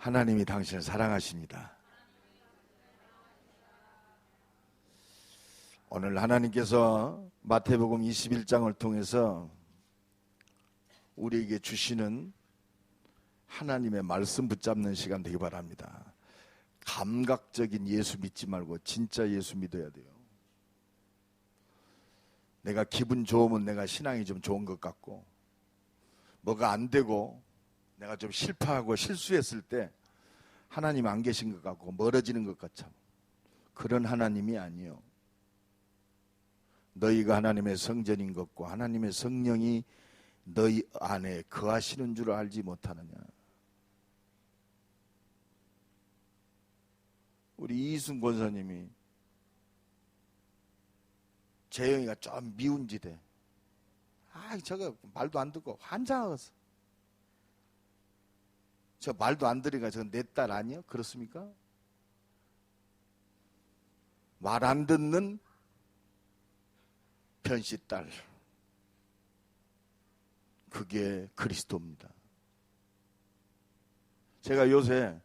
하나님이 당신을 사랑하십니다. 오늘 하나님께서 마태복음 21장을 통해서 우리에게 주시는 하나님의 말씀 붙잡는 시간 되기 바랍니다. 감각적인 예수 믿지 말고 진짜 예수 믿어야 돼요. 내가 기분 좋으면 내가 신앙이 좀 좋은 것 같고, 뭐가 안 되고 내가 좀 실패하고 실수했을 때 하나님 안 계신 것 같고 멀어지는 것 같죠. 그런 하나님이 아니요. 너희가 하나님의 성전인 것과 하나님의 성령이 너희 안에 거하시는 줄 알지 못하느냐. 우리 이순 권사님이 재영이가 좀 미운 짓에 저거 말도 안 듣고 환장하겠어. 저 말도 안 들으니까 저건 내 딸 아니야? 그렇습니까? 말 안 듣는 변씨딸, 그게 그리스도입니다. 제가 요새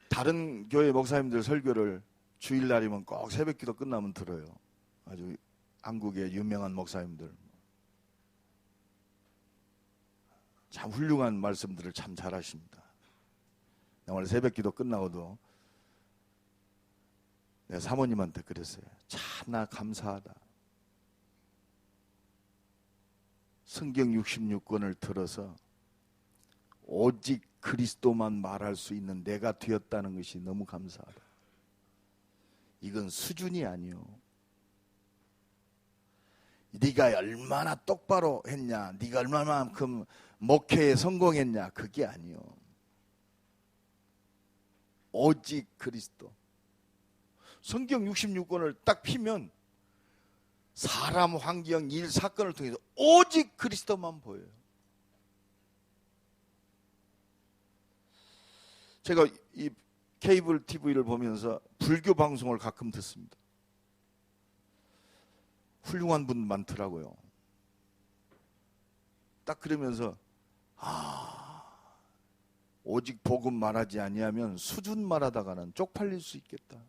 다른 교회 목사님들 설교를 주일날이면 꼭 새벽기도 끝나면 들어요. 아주 한국의 유명한 목사님들 참 훌륭한 말씀들을 참 잘하십니다. 오늘 새벽기도 끝나고도 내가 사모님한테 그랬어요. 참나 감사하다. 성경 66권을 들어서 오직 그리스도만 말할 수 있는 내가 되었다는 것이 너무 감사하다. 이건 수준이 아니요. 네가 얼마나 똑바로 했냐, 네가 얼마만큼 목회에 성공했냐, 그게 아니요. 오직 그리스도. 성경 66권을 딱 피면 사람, 환경, 일, 사건을 통해서 오직 그리스도만 보여요. 제가 이 케이블 TV를 보면서 불교 방송을 가끔 듣습니다. 훌륭한 분 많더라고요. 딱 그러면서 오직 복음 말하지 아니하면 수준 말하다가는 쪽팔릴 수 있겠다.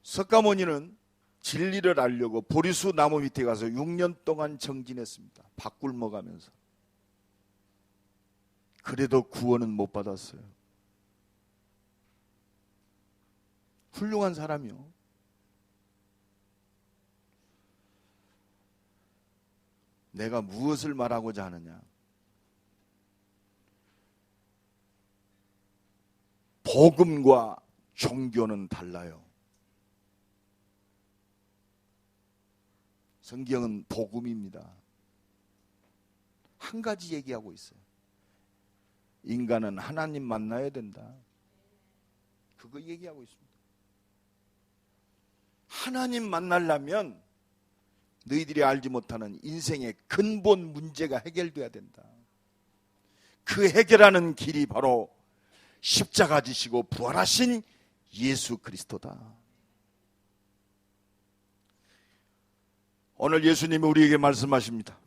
석가모니는 진리를 알려고 보리수 나무 밑에 가서 6년 동안 정진했습니다. 밥 굶어가면서. 그래도 구원은 못 받았어요. 훌륭한 사람이요. 내가 무엇을 말하고자 하느냐. 복음과 종교는 달라요. 성경은 복음입니다. 한 가지 얘기하고 있어요. 인간은 하나님 만나야 된다. 그거 얘기하고 있습니다. 하나님 만나려면 너희들이 알지 못하는 인생의 근본 문제가 해결돼야 된다. 그 해결하는 길이 바로 십자가 지시고 부활하신 예수 그리스도다. 오늘 예수님이 우리에게 말씀하십니다.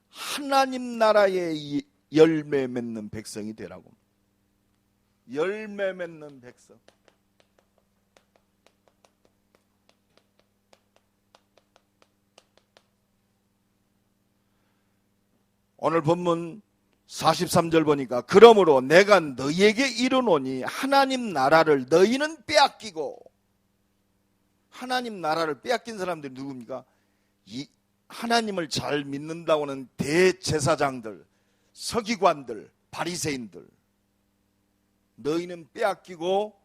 하나님 나라의 열매 맺는 백성이 되라고. 열매 맺는 백성. 오늘 본문 43절 보니까 그러므로 내가 너희에게 이르노니 하나님 나라를 너희는 빼앗기고. 하나님 나라를 빼앗긴 사람들이 누굽니까? 이 하나님을 잘 믿는다고는 대제사장들, 서기관들, 바리새인들. 너희는 빼앗기고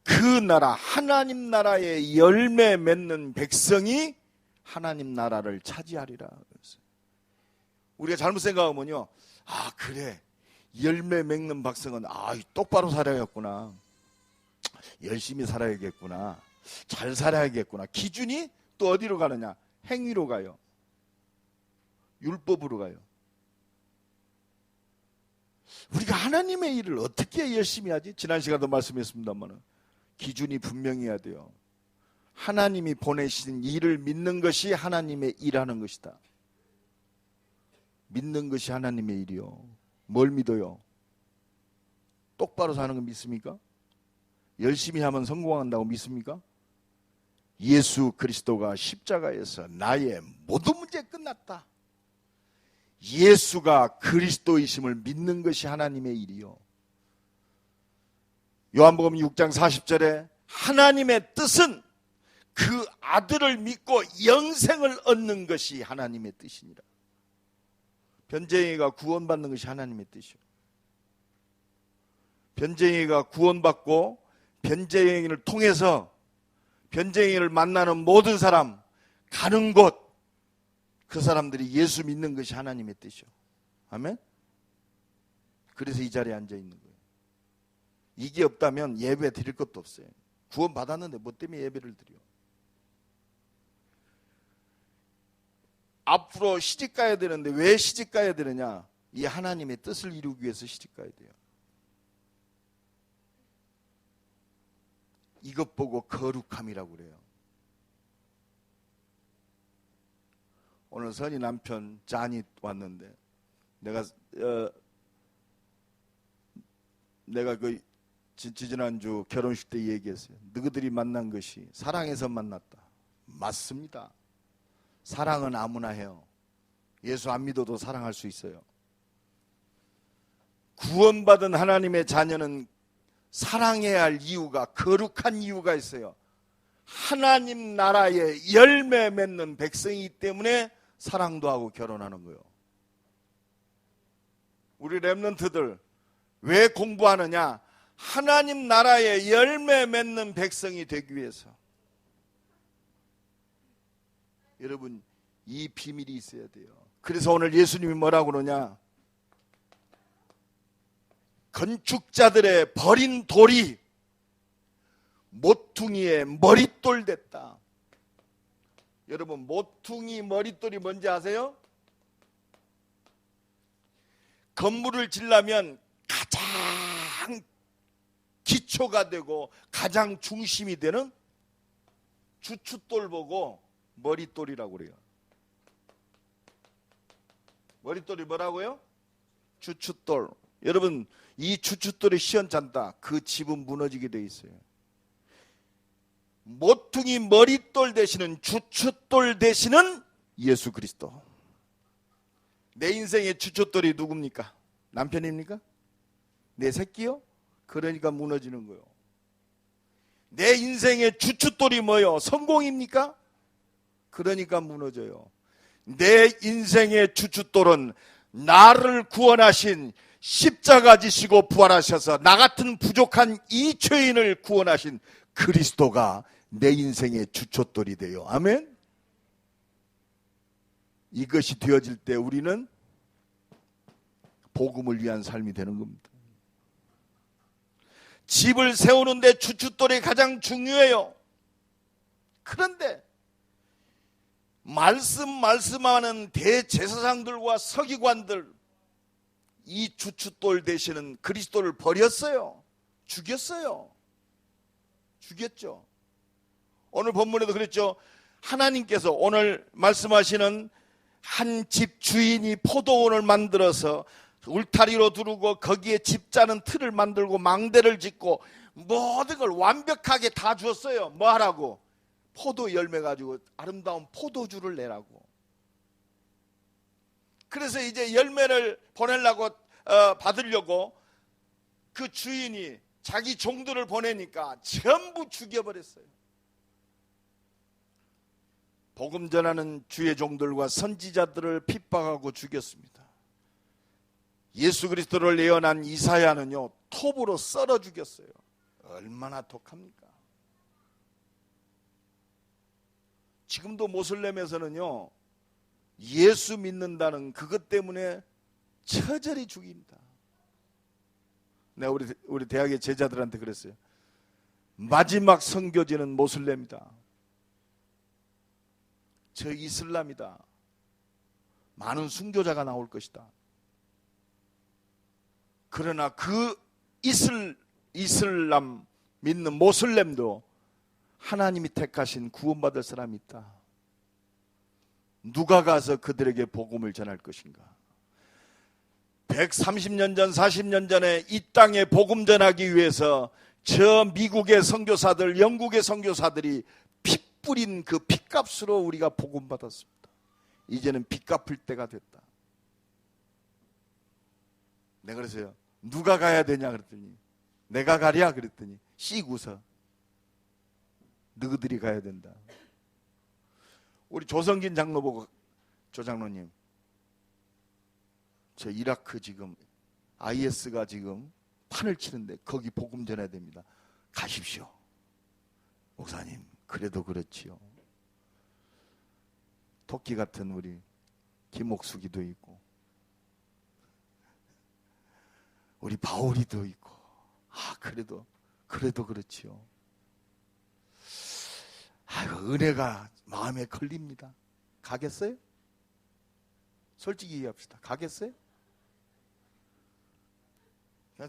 그 나라, 하나님 나라의 열매 맺는 백성이 하나님 나라를 차지하리라. 우리가 잘못 생각하면요, 그래, 열매 맺는 백성은 똑바로 살아야겠구나, 열심히 살아야겠구나, 잘 살아야겠구나. 기준이 또 어디로 가느냐? 행위로 가요. 율법으로 가요. 우리가 하나님의 일을 어떻게 열심히 하지? 지난 시간도 말씀했습니다만 기준이 분명해야 돼요. 하나님이 보내신 일을 믿는 것이 하나님의 일하는 것이다. 믿는 것이 하나님의 일이요. 뭘 믿어요? 똑바로 사는 거 믿습니까? 열심히 하면 성공한다고 믿습니까? 예수 그리스도가 십자가에서 나의 모든 문제 끝났다. 예수가 그리스도이심을 믿는 것이 하나님의 일이요. 요한복음 6장 40절에 하나님의 뜻은 그 아들을 믿고 영생을 얻는 것이 하나님의 뜻이니라. 변쟁이가 구원받는 것이 하나님의 뜻이요. 변쟁이가 구원받고 변쟁이를 통해서 변쟁이를 만나는 모든 사람, 가는 곳, 그 사람들이 예수 믿는 것이 하나님의 뜻이요. 아멘? 그래서 이 자리에 앉아 있는 거예요. 이게 없다면 예배 드릴 것도 없어요. 구원 받았는데 뭐 때문에 예배를 드려? 앞으로 시집 가야 되는데 왜 시집 가야 되느냐? 이 하나님의 뜻을 이루기 위해서 시집 가야 돼요. 이것 보고 거룩함이라고 그래요. 오늘 선희 남편 잔이 왔는데 내가 그 지지난주 결혼식 때 얘기했어요. 너희들이 만난 것이 사랑해서 만났다. 맞습니다. 사랑은 아무나 해요. 예수 안 믿어도 사랑할 수 있어요. 구원받은 하나님의 자녀는 사랑해야 할 이유가, 거룩한 이유가 있어요. 하나님 나라에 열매 맺는 백성이기 때문에 사랑도 하고 결혼하는 거예요. 우리 렘넌트들 왜 공부하느냐? 하나님 나라에 열매 맺는 백성이 되기 위해서. 여러분, 이 비밀이 있어야 돼요. 그래서 오늘 예수님이 뭐라고 그러냐? 건축자들의 버린 돌이 모퉁이의 머릿돌 됐다. 여러분, 모퉁이 머릿돌이 뭔지 아세요? 건물을 지려면 가장 기초가 되고 가장 중심이 되는 주춧돌 보고 머릿돌이라고 그래요. 머릿돌이 뭐라고요? 주춧돌. 여러분, 이 주춧돌이 시원찮다. 그 집은 무너지게 돼 있어요. 모퉁이 머릿돌 되시는 주춧돌 되시는 예수 그리스도. 내 인생의 주춧돌이 누굽니까? 남편입니까? 내 새끼요? 그러니까 무너지는 거예요. 내 인생의 주춧돌이 뭐요? 성공입니까? 그러니까 무너져요. 내 인생의 주춧돌은 나를 구원하신 십자가 지시고 부활하셔서 나 같은 부족한 이 죄인을 구원하신 그리스도가 내 인생의 주춧돌이 돼요. 아멘? 이것이 되어질 때 우리는 복음을 위한 삶이 되는 겁니다. 집을 세우는데 주춧돌이 가장 중요해요. 그런데 말씀하는 대제사장들과 서기관들, 이 주춧돌 되시는 그리스도를 버렸어요. 죽였어요. 죽였죠. 오늘 본문에도 그랬죠. 하나님께서 오늘 말씀하시는 한 집 주인이 포도원을 만들어서 울타리로 두르고 거기에 집 짜는 틀을 만들고 망대를 짓고 모든 걸 완벽하게 다 주었어요. 뭐 하라고? 포도 열매 가지고 아름다운 포도주를 내라고. 그래서 이제 열매를 보내려고 받으려고 그 주인이 자기 종들을 보내니까 전부 죽여버렸어요. 복음 전하는 주의 종들과 선지자들을 핍박하고 죽였습니다. 예수 그리스도를 예언한 이사야는요, 톱으로 썰어 죽였어요. 얼마나 독합니까? 지금도 모슬렘에서는요, 예수 믿는다는 그것 때문에 처절히 죽입니다. 내가 우리 대학의 제자들한테 그랬어요. 마지막 선교지는 모슬렘이다. 저 이슬람이다. 많은 순교자가 나올 것이다. 그러나 그 이슬람 믿는 모슬렘도 하나님이 택하신 구원받을 사람이 있다. 누가 가서 그들에게 복음을 전할 것인가? 130년 전, 40년 전에 이 땅에 복음 전하기 위해서 저 미국의 선교사들, 영국의 선교사들이 피 뿌린 그 핏값으로 우리가 복음 받았습니다. 이제는 빚 갚을 때가 됐다. 내가 그래서요, 누가 가야 되냐 그랬더니 내가 가랴 그랬더니 씩 웃어. 너희들이 가야 된다. 우리 조성긴 장로 보고, 조 장로님, 저 이라크 지금 IS가 지금 판을 치는데 거기 복음 전해야 됩니다. 가십시오. 목사님, 그래도 그렇지요. 토끼 같은 우리 김옥숙이도 있고 우리 바울이도 있고, 그래도 그렇지요. 은혜가 마음에 걸립니다. 가겠어요? 솔직히 얘기합시다. 가겠어요?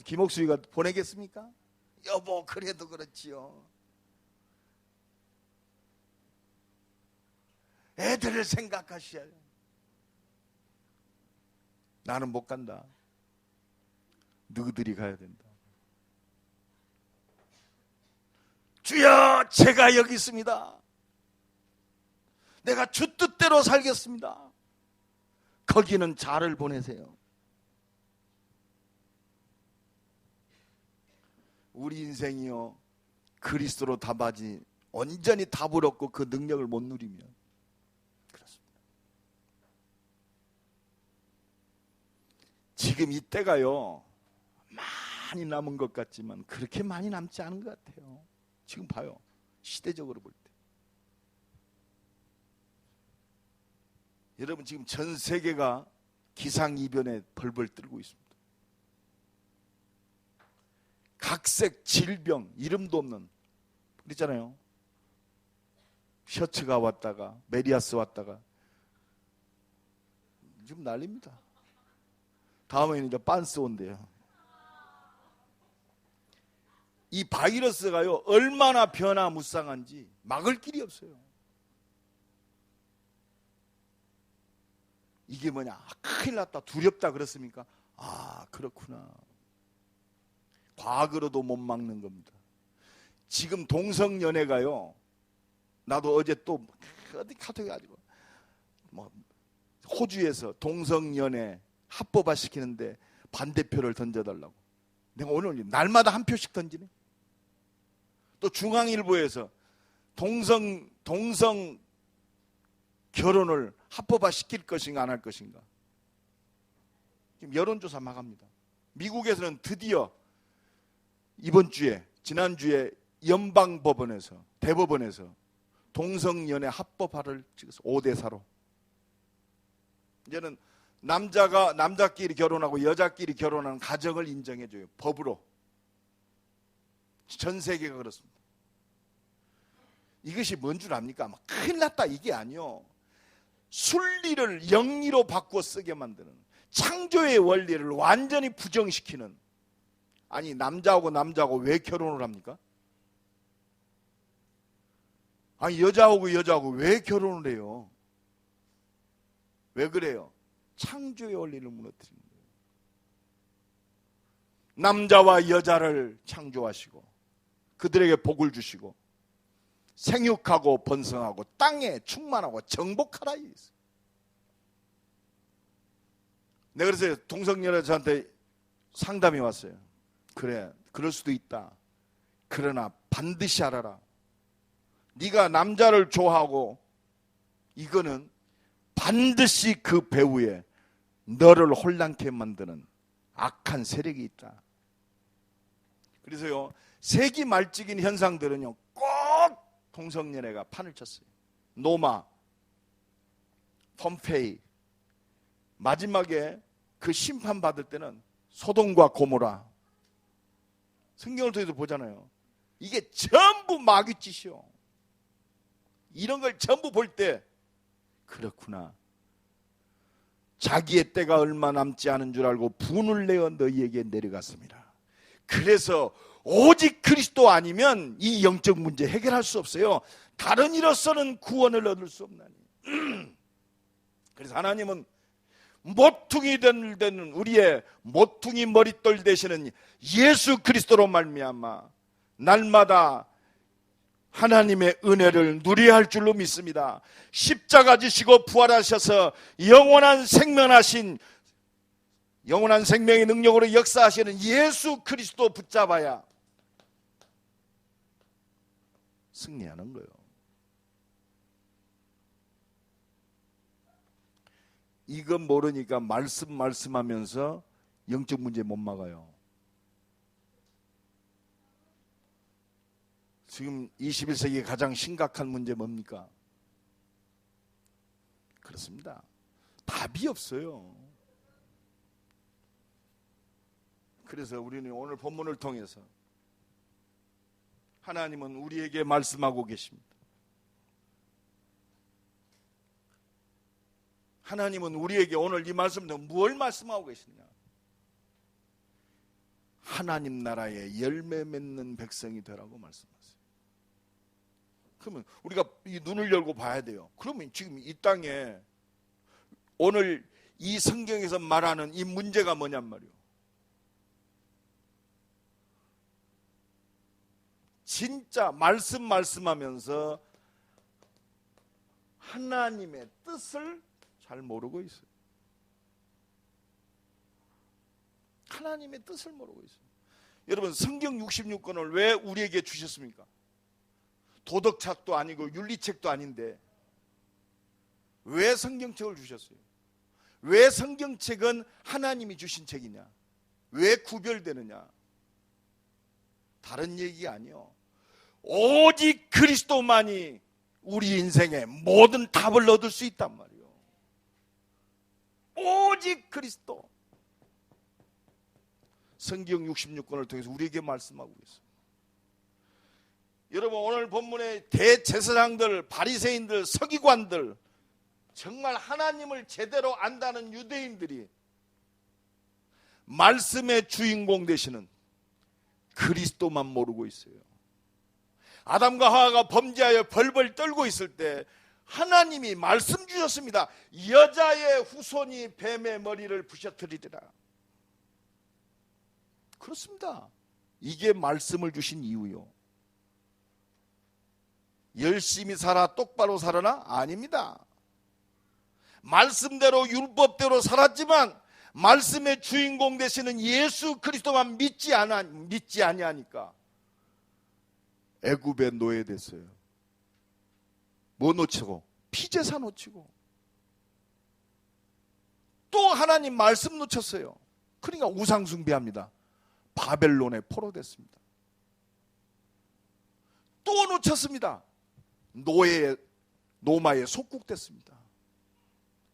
김옥수이가 보내겠습니까? 여보, 그래도 그렇지요. 애들을 생각하셔야 돼요. 나는 못 간다. 너희들이 가야 된다. 주여, 제가 여기 있습니다. 내가 주 뜻대로 살겠습니다. 거기는 자를 보내세요. 우리 인생이요, 그리스도로 답하지 온전히 답을 얻고 그 능력을 못 누리면 그렇습니다. 지금 이때가요, 많이 남은 것 같지만 그렇게 많이 남지 않은 것 같아요. 지금 봐요, 시대적으로 볼 때. 여러분, 지금 전 세계가 기상이변에 벌벌 떨고 있습니다. 각색 질병, 이름도 없는, 그랬잖아요. 셔츠가 왔다가 메리아스 왔다가 지금 난립니다. 다음에는 이제 빤스 온대요. 이 바이러스가요, 얼마나 변화무쌍한지 막을 길이 없어요. 이게 뭐냐, 큰일 났다, 두렵다 그렇습니까? 그렇구나. 과거로도 못 막는 겁니다. 지금 동성연애가요, 나도 어제 또 어디 카톡에 가지고 호주에서 동성연애 합법화 시키는데 반대표를 던져달라고. 내가 오늘 날마다 한 표씩 던지네. 또 중앙일보에서 동성 결혼을 합법화 시킬 것인가 안 할 것인가. 지금 여론조사 막 합니다. 미국에서는 드디어 이번 주에, 지난주에 연방법원에서, 대법원에서 동성연애 합법화를 찍어서 5대4로. 이제는 남자끼리 결혼하고 여자끼리 결혼하는 가정을 인정해줘요. 법으로. 전 세계가 그렇습니다. 이것이 뭔 줄 압니까? 큰일 났다 이게 아니요. 순리를 영리로 바꾸어 쓰게 만드는, 창조의 원리를 완전히 부정시키는. 아니, 남자하고 왜 결혼을 합니까? 아니, 여자하고 왜 결혼을 해요? 왜 그래요? 창조의 원리를 무너뜨리는 거예요. 남자와 여자를 창조하시고 그들에게 복을 주시고 생육하고 번성하고 땅에 충만하고 정복하라 이랬어요. 내가 그래서 동성연애 저한테 상담이 왔어요. 그래, 그럴 수도 있다. 그러나 반드시 알아라. 네가 남자를 좋아하고 이거는 반드시 그 배후에 너를 혼란케 만드는 악한 세력이 있다. 그래서요, 세기 말직인 현상들은요, 꼭 동성연애가 판을 쳤어요. 노마, 폼페이, 마지막에 그 심판 받을 때는 소돔과 고모라. 성경을 통해서 보잖아요. 이게 전부 마귀짓이요. 이런 걸 전부 볼 때 그렇구나. 자기의 때가 얼마 남지 않은 줄 알고 분을 내어 너희에게 내려갔습니다. 그래서 오직 그리스도 아니면 이 영적 문제 해결할 수 없어요. 다른 이로서는 구원을 얻을 수 없나니. 그래서 하나님은 모퉁이 되는 우리의 모퉁이 머릿돌 되시는 예수 그리스도로 말미암아 날마다 하나님의 은혜를 누려야 할 줄로 믿습니다. 십자가 지시고 부활하셔서 영원한 생명의 능력으로 역사하시는 예수 그리스도 붙잡아야 승리하는 거예요. 이건 모르니까 말씀하면서 영적 문제 못 막아요. 지금 21세기의 가장 심각한 문제 뭡니까? 그렇습니다. 답이 없어요. 그래서 우리는 오늘 본문을 통해서 하나님은 우리에게 말씀하고 계십니다. 하나님은 우리에게 오늘 이 말씀도 뭘 말씀하고 계시냐? 하나님 나라의 열매 맺는 백성이 되라고 말씀하세요. 그러면 우리가 이 눈을 열고 봐야 돼요. 그러면 지금 이 땅에 오늘 이 성경에서 말하는 이 문제가 뭐냔 말이에요. 진짜 말씀하면서 하나님의 뜻을 잘 모르고 있어요. 하나님의 뜻을 모르고 있어요. 여러분, 성경 66권을 왜 우리에게 주셨습니까? 도덕책도 아니고 윤리책도 아닌데 왜 성경책을 주셨어요? 왜 성경책은 하나님이 주신 책이냐? 왜 구별되느냐? 다른 얘기가 아니요. 오직 그리스도만이 우리 인생의 모든 답을 얻을 수 있단 말이에요. 오직 그리스도. 성경 66권을 통해서 우리에게 말씀하고 있어요. 여러분, 오늘 본문의 대제사장들, 바리새인들, 서기관들, 정말 하나님을 제대로 안다는 유대인들이 말씀의 주인공 되시는 그리스도만 모르고 있어요. 아담과 하와가 범죄하여 벌벌 떨고 있을 때 하나님이 말씀 주셨습니다. 여자의 후손이 뱀의 머리를 부셔뜨리리라. 그렇습니다. 이게 말씀을 주신 이유요. 열심히 살아 똑바로 살아나? 아닙니다. 말씀대로 율법대로 살았지만 말씀의 주인공 되시는 예수 그리스도만 믿지 아니하니까 애굽에 노예됐어요. 뭐 놓치고? 피제사 놓치고. 또 하나님 말씀 놓쳤어요. 그러니까 우상 숭배합니다. 바벨론에 포로됐습니다. 또 놓쳤습니다. 노마에 속국됐습니다.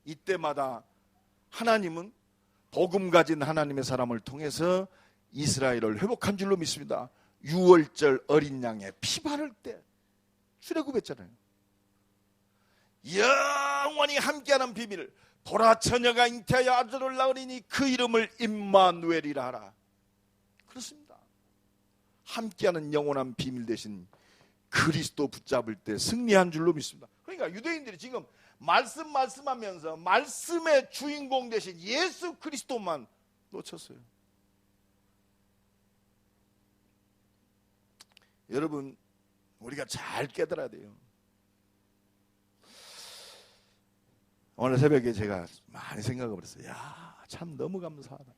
이때마다 하나님은 복음 가진 하나님의 사람을 통해서 이스라엘을 회복한 줄로 믿습니다. 유월절 어린 양의 피 바를 때 출애굽했잖아요. 영원히 함께하는 비밀을 보라, 처녀가 잉태하여 아들을 낳으리니 그 이름을 임마누엘이라 하라. 그렇습니다. 함께하는 영원한 비밀 대신 그리스도 붙잡을 때 승리한 줄로 믿습니다. 그러니까 유대인들이 지금 말씀하면서 말씀의 주인공 되신 예수 그리스도만 놓쳤어요. 여러분, 우리가 잘 깨달아야 돼요. 오늘 새벽에 제가 많이 생각을 했어요. 야, 참 너무 감사하다.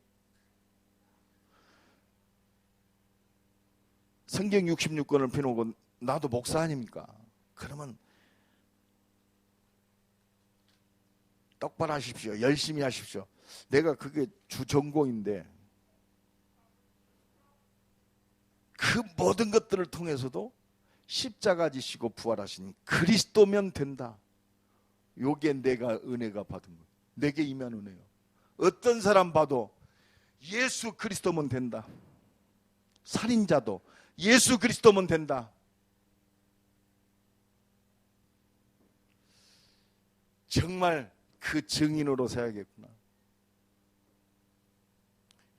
성경 66권을 펴놓고 나도 목사 아닙니까? 그러면 똑바로 하십시오. 열심히 하십시오. 내가 그게 주전공인데 그 모든 것들을 통해서도 십자가 지시고 부활하신 그리스도면 된다. 요게 내가 은혜가 받은 거예요. 내게 임한 은혜요. 어떤 사람 봐도 예수 그리스도면 된다. 살인자도 예수 그리스도면 된다. 정말 그 증인으로 서야겠구나.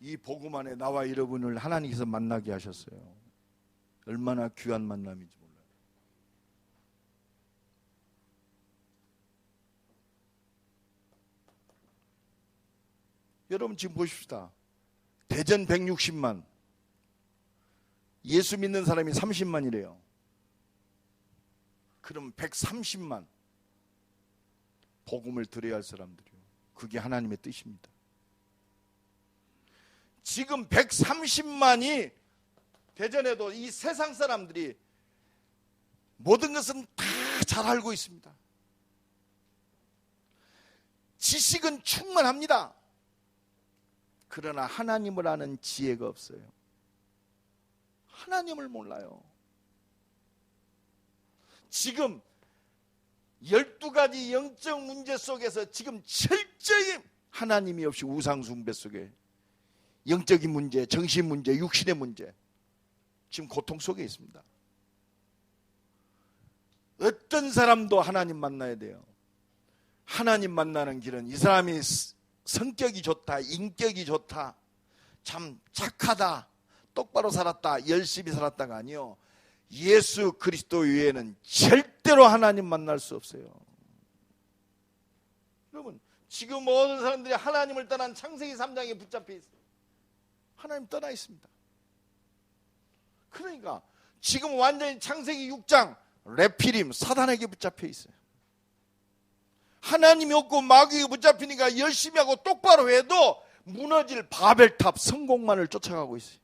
이 복음 안에 나와 여러분을 하나님께서 만나게 하셨어요. 얼마나 귀한 만남인지 몰라요. 여러분 지금 보십시다. 대전 160만, 예수 믿는 사람이 30만이래요. 그럼 130만 복음을 들어야 할 사람들이요. 그게 하나님의 뜻입니다. 지금 130만이 대전에도 이 세상 사람들이 모든 것은 다 잘 알고 있습니다. 지식은 충만합니다. 그러나 하나님을 아는 지혜가 없어요. 하나님을 몰라요. 지금 12가지 영적 문제 속에서 지금 철저히 하나님이 없이 우상숭배 속에 영적인 문제, 정신 문제, 육신의 문제, 지금 고통 속에 있습니다. 어떤 사람도 하나님 만나야 돼요. 하나님 만나는 길은 이 사람이 성격이 좋다, 인격이 좋다, 참 착하다, 똑바로 살았다, 열심히 살았다가 아니요, 예수 그리스도 외에는 절대로 하나님 만날 수 없어요. 여러분 지금 모든 사람들이 하나님을 떠난 창세기 3장에 붙잡혀 있어요. 하나님 떠나 있습니다. 그러니까 지금 완전히 창세기 6장 레피림, 사단에게 붙잡혀 있어요. 하나님이 없고 마귀에 붙잡히니까 열심히 하고 똑바로 해도 무너질 바벨탑 성공만을 쫓아가고 있어요.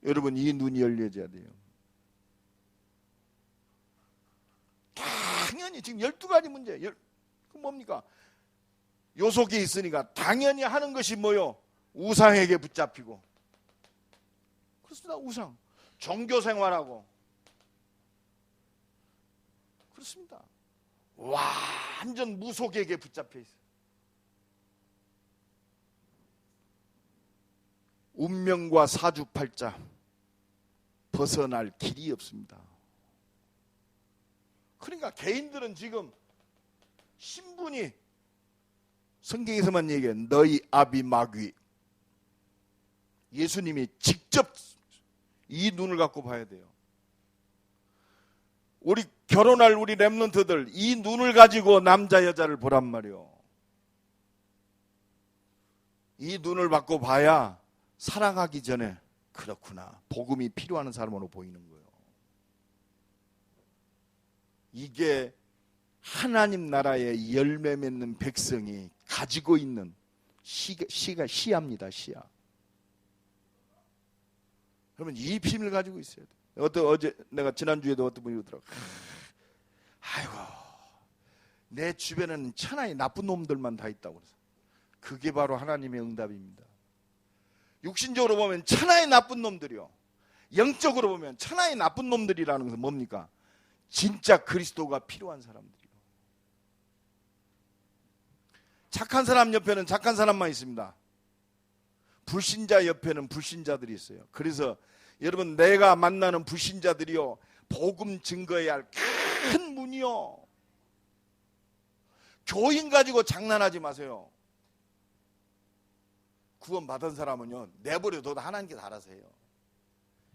여러분 이 눈이 열려져야 돼요. 당연히 지금 12가지 문제, 그 뭡니까? 요 속에 있으니까 당연히 하는 것이 뭐요? 우상에게 붙잡히고. 그렇습니다. 우상. 종교생활하고. 그렇습니다. 완전 무속에게 붙잡혀 있어요. 운명과 사주팔자 벗어날 길이 없습니다. 그러니까 개인들은 지금 신분이 성경에서만 얘기해 너희 아비 마귀, 예수님이 직접 이 눈을 갖고 봐야 돼요. 우리 결혼할 우리 렘넌트들 이 눈을 가지고 남자 여자를 보란 말이요. 이 눈을 받고 봐야 살아가기 전에 그렇구나, 복음이 필요한 사람으로 보이는 거예요. 이게 하나님 나라의 열매 맺는 백성이 가지고 있는 시야입니다. 시야. 그러면 이 힘을 가지고 있어야 돼요. 어제 내가 지난주에도 어떤 분이 그러더라고요. 아이고 내 주변에는 천하의 나쁜 놈들만 다 있다고 그래서 그게 바로 하나님의 응답입니다. 육신적으로 보면 천하의 나쁜 놈들이요, 영적으로 보면 천하의 나쁜 놈들이라는 것은 뭡니까? 진짜 그리스도가 필요한 사람들이요. 착한 사람 옆에는 착한 사람만 있습니다. 불신자 옆에는 불신자들이 있어요. 그래서 여러분 내가 만나는 불신자들이요, 복음 증거해야 할 큰 문이요. 교인 가지고 장난하지 마세요. 구원 받은 사람은요 내버려둬도 하나님께서 알아서 해요.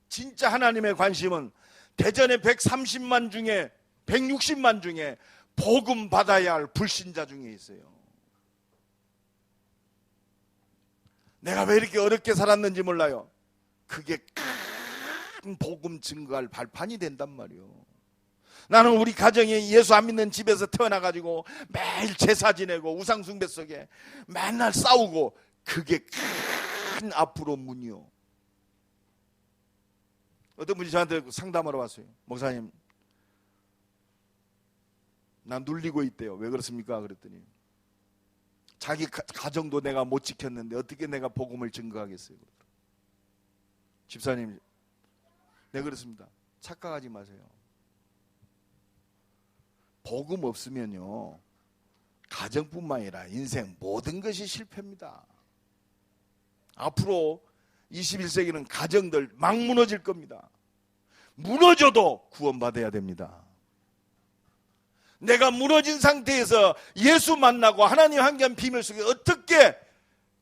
진짜 하나님의 관심은 대전의 130만 중에 160만 중에 복음 받아야 할 불신자 중에 있어요. 내가 왜 이렇게 어렵게 살았는지 몰라요. 그게 큰 복음 증거할 발판이 된단 말이에요. 나는 우리 가정에 예수 안 믿는 집에서 태어나가지고 매일 제사 지내고 우상 숭배 속에 맨날 싸우고, 그게 큰 앞으로 문이요. 어떤 분이 저한테 상담하러 왔어요. 목사님 난 눌리고 있대요. 왜 그렇습니까? 그랬더니 자기 가정도 내가 못 지켰는데 어떻게 내가 복음을 증거하겠어요? 집사님, 네 그렇습니다. 착각하지 마세요. 복음 없으면요 가정뿐만 아니라 인생 모든 것이 실패입니다. 앞으로 21세기는 가정들 막 무너질 겁니다. 무너져도 구원받아야 됩니다. 내가 무너진 상태에서 예수 만나고 하나님 함께한 비밀 속에 어떻게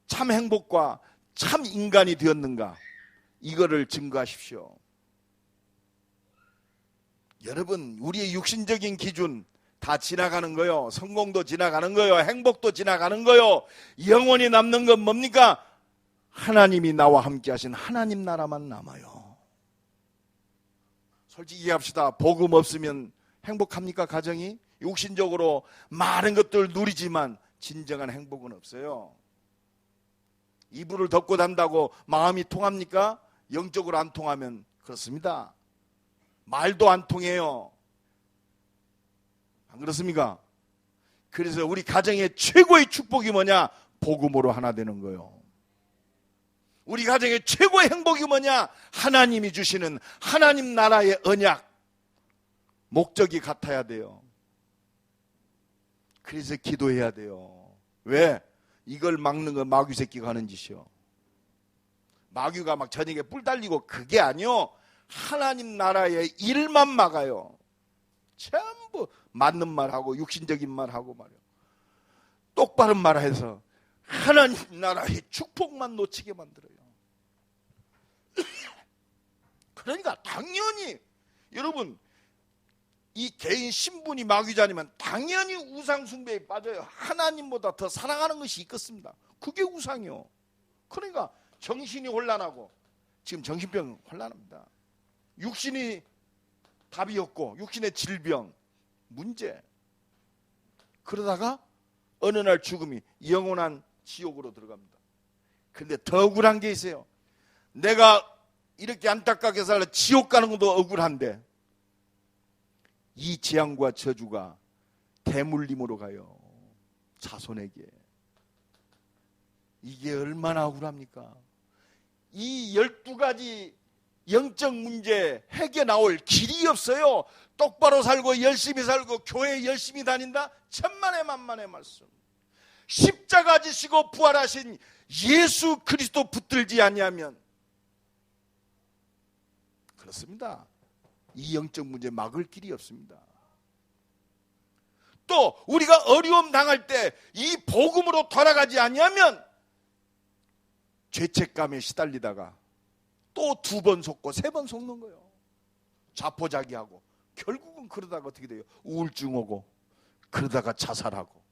참 행복과 참 인간이 되었는가, 이거를 증거하십시오. 여러분, 우리의 육신적인 기준 다 지나가는 거요. 성공도 지나가는 거요. 행복도 지나가는 거요. 영원히 남는 건 뭡니까? 하나님이 나와 함께 하신 하나님 나라만 남아요. 솔직히 얘기합시다. 복음 없으면 행복합니까? 가정이? 육신적으로 많은 것들 누리지만 진정한 행복은 없어요. 이불을 덮고 잔다고 마음이 통합니까? 영적으로 안 통하면 그렇습니다. 말도 안 통해요. 안 그렇습니까? 그래서 우리 가정의 최고의 축복이 뭐냐? 복음으로 하나 되는 거예요. 우리 가정의 최고의 행복이 뭐냐? 하나님이 주시는 하나님 나라의 언약, 목적이 같아야 돼요. 그래서 기도해야 돼요. 왜? 이걸 막는 건 마귀 새끼가 하는 짓이요. 마귀가 막 저녁에 뿔 달리고 그게 아니요. 하나님 나라의 일만 막아요. 전부 맞는 말하고 육신적인 말하고 말이요. 똑바른 말해서 하나님 나라의 축복만 놓치게 만들어요. 그러니까 당연히 여러분 이 개인 신분이 마귀자니면 당연히 우상 숭배에 빠져요. 하나님보다 더 사랑하는 것이 있겠습니다. 그게 우상이요. 그러니까 정신이 혼란하고 지금 정신병 혼란합니다. 육신이 답이 없고 육신의 질병 문제. 그러다가 어느 날 죽음이 영원한 지옥으로 들어갑니다. 그런데 더 억울한 게 있어요. 내가 이렇게 안타깝게 살아 지옥 가는 것도 억울한데 이 재앙과 저주가 대물림으로 가요. 자손에게. 이게 얼마나 억울합니까? 이 12가지 영적 문제 해결 나올 길이 없어요. 똑바로 살고 열심히 살고 교회 열심히 다닌다? 천만의 만만의 말씀. 십자가 지시고 부활하신 예수 그리스도 붙들지 아니하면 그렇습니다. 이 영적 문제 막을 길이 없습니다. 또 우리가 어려움 당할 때 이 복음으로 돌아가지 아니하면 죄책감에 시달리다가 또 2번 속고 3번 속는 거예요. 자포자기하고 결국은 그러다가 어떻게 돼요? 우울증 오고 그러다가 자살하고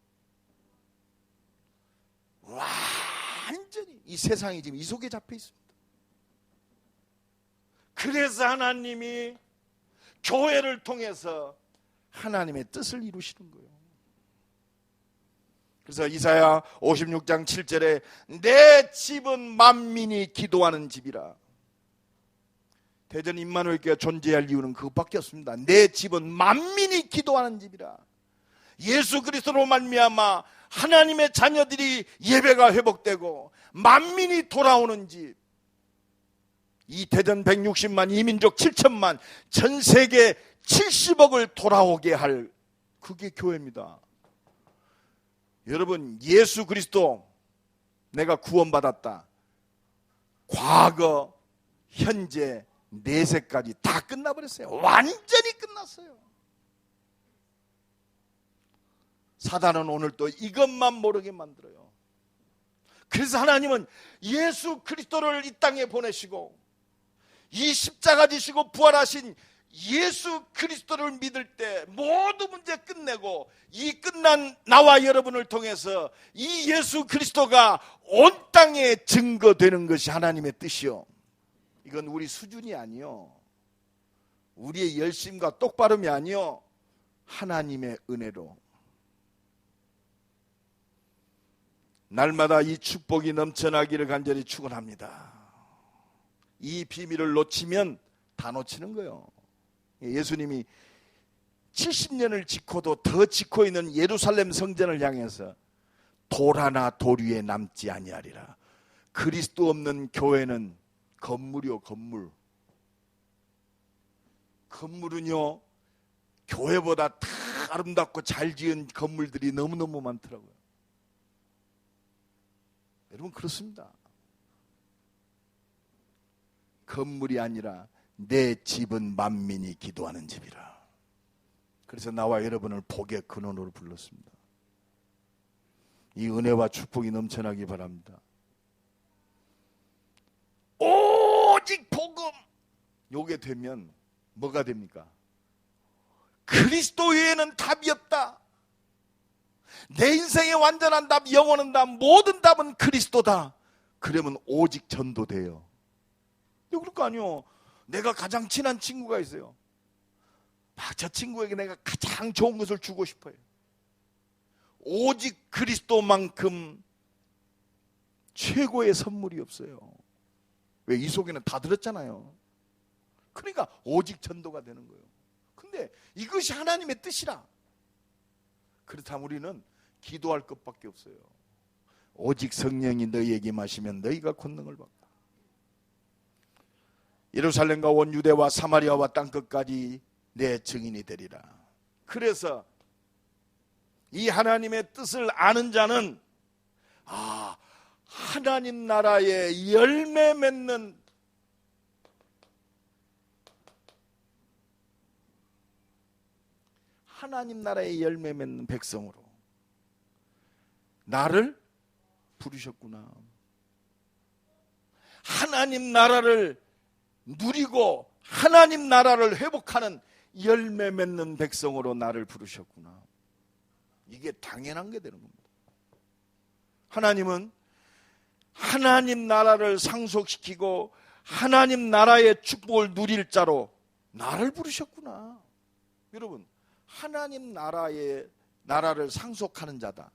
완전히 이 세상이 지금 이 속에 잡혀 있습니다. 그래서 하나님이 교회를 통해서 하나님의 뜻을 이루시는 거예요. 그래서 이사야 56장 7절에 내 집은 만민이 기도하는 집이라. 대전 임마누엘교회가 존재할 이유는 그것밖에 없습니다. 내 집은 만민이 기도하는 집이라. 예수 그리스도로 말미암아 하나님의 자녀들이 예배가 회복되고 만민이 돌아오는 집. 이 대전 160만, 이민족 7천만, 전 세계 70억을 돌아오게 할 그게 교회입니다. 여러분 예수 그리스도 내가 구원받았다. 과거, 현재, 내세까지 다 끝나버렸어요. 완전히 끝났어요. 사단은 오늘 또 이것만 모르게 만들어요. 그래서 하나님은 예수 그리스도를 이 땅에 보내시고 이 십자가 지시고 부활하신 예수 그리스도를 믿을 때 모든 문제 끝내고 이 끝난 나와 여러분을 통해서 이 예수 그리스도가 온 땅에 증거되는 것이 하나님의 뜻이요. 이건 우리 수준이 아니요. 우리의 열심과 똑바름이 아니요. 하나님의 은혜로. 날마다 이 축복이 넘쳐나기를 간절히 축원합니다. 이 비밀을 놓치면 다 놓치는 거예요. 예수님이 70년을 지코도 더 지코 있는 예루살렘 성전을 향해서 돌 하나 돌 위에 남지 아니하리라. 그리스도 없는 교회는 건물이요, 건물. 건물은요, 교회보다 다 아름답고 잘 지은 건물들이 너무너무 많더라고요. 여러분 그렇습니다. 건물이 아니라 내 집은 만민이 기도하는 집이라. 그래서 나와 여러분을 복의 근원으로 불렀습니다. 이 은혜와 축복이 넘쳐나기 바랍니다. 오직 복음 요게 되면 뭐가 됩니까? 그리스도 외에는 답이 없다. 내 인생의 완전한 답, 영원한 답, 모든 답은 그리스도다. 그러면 오직 전도돼요. 그럴 거 아니요. 내가 가장 친한 친구가 있어요. 저 친구에게 내가 가장 좋은 것을 주고 싶어요. 오직 그리스도만큼 최고의 선물이 없어요. 왜? 이 속에는 다 들었잖아요. 그러니까 오직 전도가 되는 거예요. 근데 이것이 하나님의 뜻이라. 그렇다면 우리는 기도할 것밖에 없어요. 오직 성령이 너희에게 임하시면 너희가 권능을 받고 예루살렘과 온 유대와 사마리아와 땅끝까지 내 증인이 되리라. 그래서 이 하나님의 뜻을 아는 자는 하나님 나라의 열매 맺는 하나님 나라의 열매 맺는 백성으로 나를 부르셨구나. 하나님 나라를 누리고 하나님 나라를 회복하는 열매 맺는 백성으로 나를 부르셨구나. 이게 당연한 게 되는 겁니다. 하나님은 하나님 나라를 상속시키고 하나님 나라의 축복을 누릴 자로 나를 부르셨구나. 여러분, 하나님 나라를 상속하는 자다.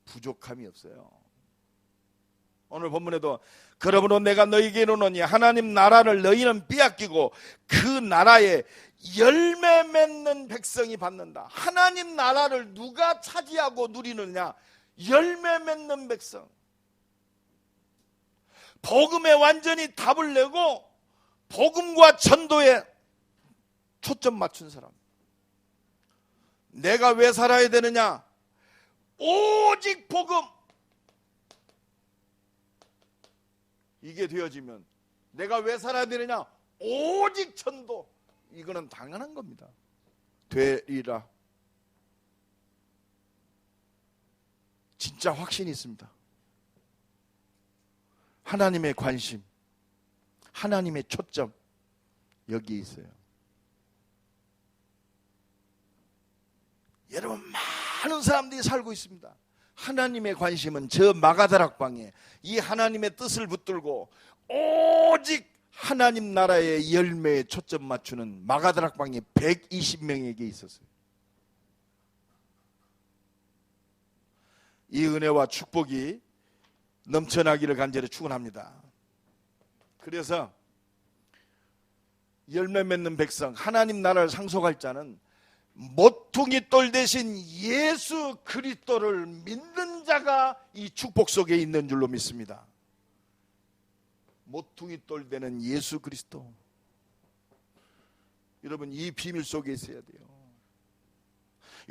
부족함이 없어요. 오늘 본문에도 그러므로 내가 너희에게 이르노니 하나님 나라를 너희는 빼앗기고 그 나라에 열매 맺는 백성이 받는다. 하나님 나라를 누가 차지하고 누리느냐? 열매 맺는 백성. 복음에 완전히 답을 내고 복음과 전도에 초점 맞춘 사람. 내가 왜 살아야 되느냐? 오직 복음. 이게 되어지면 내가 왜 살아야 되느냐? 오직 전도. 이거는 당연한 겁니다. 되리라. 진짜 확신이 있습니다. 하나님의 관심, 하나님의 초점 여기 있어요. 여러분, 많은 사람들이 살고 있습니다. 하나님의 관심은 저 마가다락방에 이 하나님의 뜻을 붙들고 오직 하나님 나라의 열매에 초점 맞추는 마가다락방에 120명에게 있었어요. 이 은혜와 축복이 넘쳐나기를 간절히 축원합니다. 그래서 열매 맺는 백성, 하나님 나라를 상속할 자는 모퉁이 돌 대신 예수 그리스도를 믿는 자가 이 축복 속에 있는 줄로 믿습니다. 모퉁이 돌 되는 예수 그리스도. 여러분, 이 비밀 속에 있어야 돼요.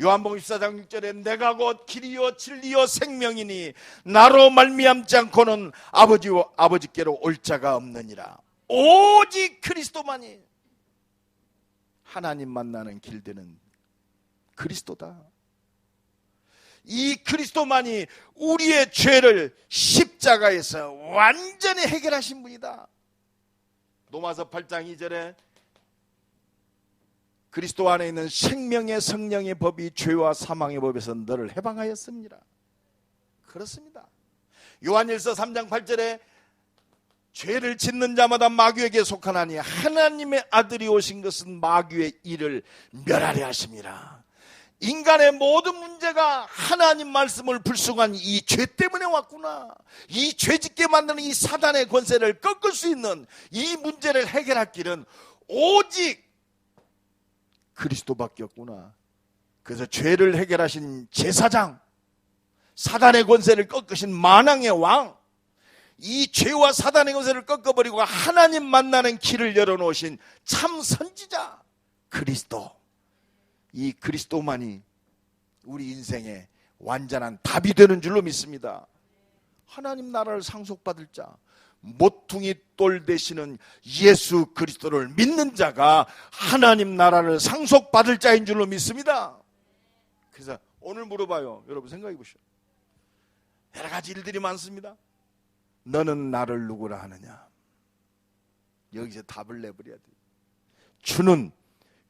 요한복음 14장 6절에 내가 곧 길이요 진리요 생명이니 나로 말미암지 않고는 아버지께로 올 자가 없느니라. 오직 그리스도만이 하나님 만나는 길 되는 그리스도다. 이 그리스도만이 우리의 죄를 십자가에서 완전히 해결하신 분이다. 로마서 8장 2절에 그리스도 안에 있는 생명의 성령의 법이 죄와 사망의 법에서 너를 해방하였습니다. 그렇습니다. 요한일서 3장 8절에 죄를 짓는 자마다 마귀에게 속하나니 하나님의 아들이 오신 것은 마귀의 일을 멸하려 하심이라. 인간의 모든 문제가 하나님 말씀을 불순한 이 죄 때문에 왔구나. 이 죄짓게 만드는 이 사단의 권세를 꺾을 수 있는 이 문제를 해결할 길은 오직 그리스도밖에 없구나. 그래서 죄를 해결하신 제사장, 사단의 권세를 꺾으신 만왕의 왕, 이 죄와 사단의 권세를 꺾어버리고 하나님 만나는 길을 열어놓으신 참 선지자 그리스도. 이 그리스도만이 우리 인생의 완전한 답이 되는 줄로 믿습니다. 하나님 나라를 상속받을 자, 모퉁이 돌 되시는 예수 그리스도를 믿는 자가 하나님 나라를 상속받을 자인 줄로 믿습니다. 그래서 오늘 물어봐요. 여러분 생각해 보시오. 여러 가지 일들이 많습니다. 너는 나를 누구라 하느냐? 여기서 답을 내버려야 돼요. 주는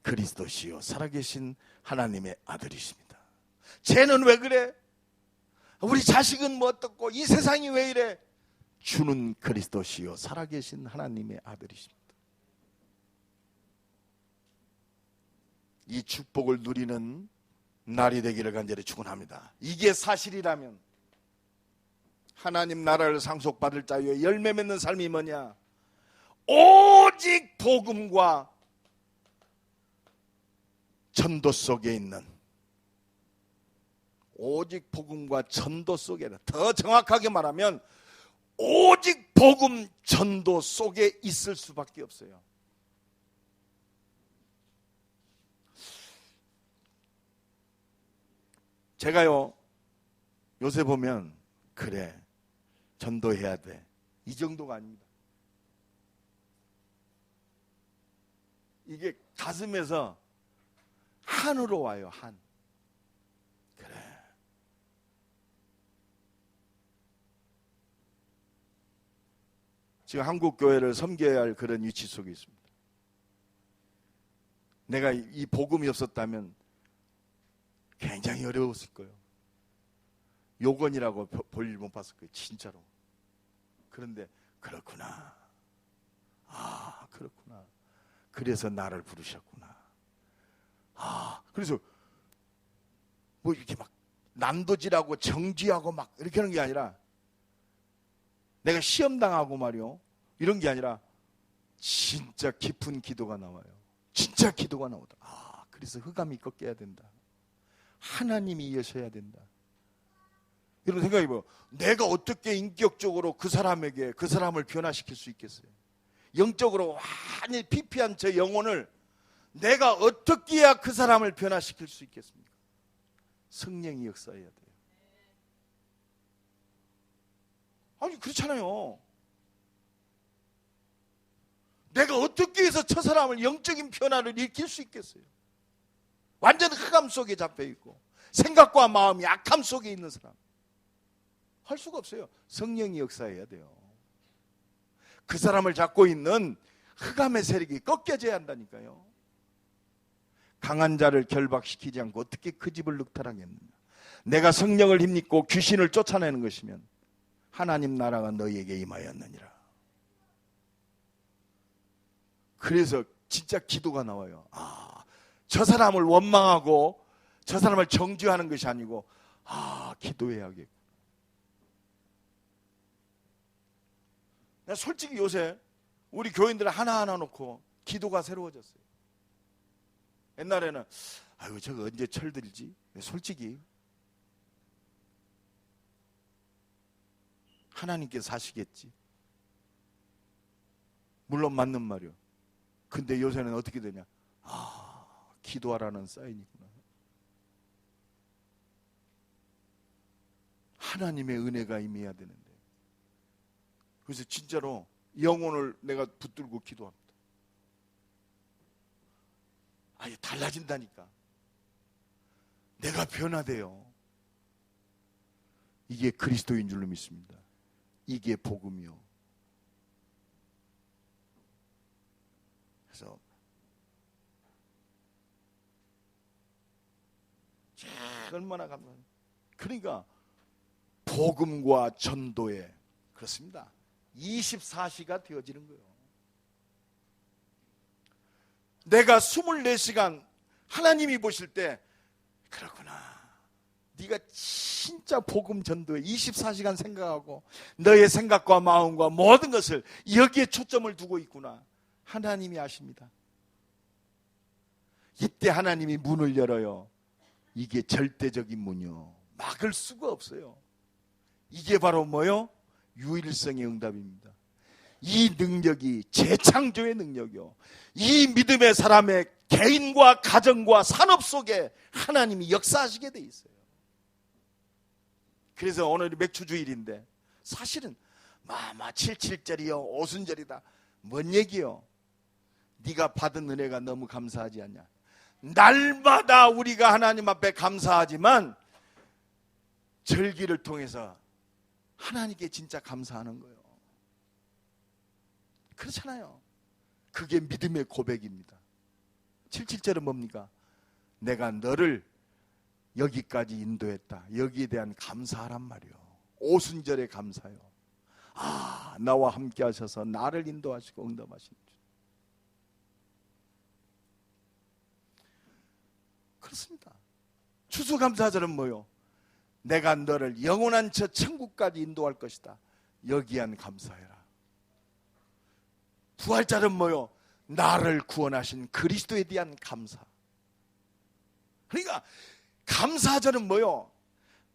그리스도시요 살아계신 하나님의 아들이십니다. 쟤는 왜 그래? 우리 자식은 뭐 어떻고 이 세상이 왜 이래? 주는 그리스도시요 살아계신 하나님의 아들이십니다. 이 축복을 누리는 날이 되기를 간절히 축원합니다. 이게 사실이라면 하나님 나라를 상속받을 자유에 열매 맺는 삶이 뭐냐? 오직 복음과 전도 속에 있는, 오직 복음과 전도 속에, 더 정확하게 말하면 오직 복음 전도 속에 있을 수밖에 없어요. 제가요 요새 보면 그래 전도해야 돼 이 정도가 아닙니다. 이게 가슴에서 한으로 와요. 한. 그래 지금 한국 교회를 섬겨야 할 그런 위치 속에 있습니다. 내가 이 복음이 없었다면 굉장히 어려웠을 거예요. 요건이라고 볼일 못 봤을 거예요. 진짜로. 그런데 그렇구나. 아 그렇구나. 그래서 나를 부르셨구나. 아 그래서 뭐 이렇게 막 난도질하고 정지하고 막 이렇게 하는 게 아니라, 내가 시험당하고 말이요 이런 게 아니라 진짜 깊은 기도가 나와요. 진짜 기도가 나오다. 아 그래서 흑암이 꺾여야 된다. 하나님이 이으셔야 된다. 여러분 생각해봐요. 내가 어떻게 인격적으로 그 사람에게 그 사람을 변화시킬 수 있겠어요? 영적으로 완전히 피폐한 저 영혼을 내가 어떻게 해야 그 사람을 변화시킬 수 있겠습니까? 성령이 역사해야 돼요. 아니 그렇잖아요. 내가 어떻게 해서 저 사람을 영적인 변화를 일으킬 수 있겠어요? 완전 흑암 속에 잡혀있고 생각과 마음이 악함 속에 있는 사람 할 수가 없어요. 성령이 역사해야 돼요. 그 사람을 잡고 있는 흑암의 세력이 꺾여져야 한다니까요. 강한 자를 결박시키지 않고 어떻게 그 집을 늑탈하겠느냐. 내가 성령을 힘입고 귀신을 쫓아내는 것이면 하나님 나라가 너희에게 임하였느니라. 그래서 진짜 기도가 나와요. 아, 저 사람을 원망하고 저 사람을 정죄하는 것이 아니고 기도해야겠고. 솔직히 요새 우리 교인들 하나하나 놓고 기도가 새로워졌어요. 옛날에는 아이고 저거 언제 철들지? 솔직히 하나님께서 하시겠지. 물론 맞는 말이요. 근데 요새는 어떻게 되냐? 기도하라는 사인이구나. 하나님의 은혜가 임해야 되는데. 그래서 진짜로 영혼을 내가 붙들고 기도합니다. 아니 달라진다니까. 내가 변화돼요. 이게 그리스도인 줄로 믿습니다. 이게 복음이요. 그래서 얼마나 감사해요. 그러니까 복음과 전도에 그렇습니다. 24시가 되어지는 거예요. 내가 24시간 하나님이 보실 때 그렇구나. 네가 진짜 복음 전도에 24시간 생각하고 너의 생각과 마음과 모든 것을 여기에 초점을 두고 있구나. 하나님이 아십니다. 이때 하나님이 문을 열어요. 이게 절대적인 문이요. 막을 수가 없어요. 이게 바로 뭐요? 유일성의 응답입니다. 이 능력이 재창조의 능력이요. 이 믿음의 사람의 개인과 가정과 산업 속에 하나님이 역사하시게 돼 있어요. 그래서 오늘이 맥주주일인데 사실은 77절이요 오순절이다. 뭔 얘기요? 네가 받은 은혜가 너무 감사하지 않냐? 날마다 우리가 하나님 앞에 감사하지만 절기를 통해서 하나님께 진짜 감사하는 거예요. 그렇잖아요. 그게 믿음의 고백입니다. 77절은 뭡니까? 내가 너를 여기까지 인도했다. 여기에 대한 감사하란 말이요. 오순절에 감사요. 아, 나와 함께 하셔서 나를 인도하시고 응답하신 주. 그렇습니다. 추수감사절은 뭐요? 내가 너를 영원한 저 천국까지 인도할 것이다. 여기한 감사해라. 부활절은 뭐요? 나를 구원하신 그리스도에 대한 감사. 그러니까 감사절은 뭐요?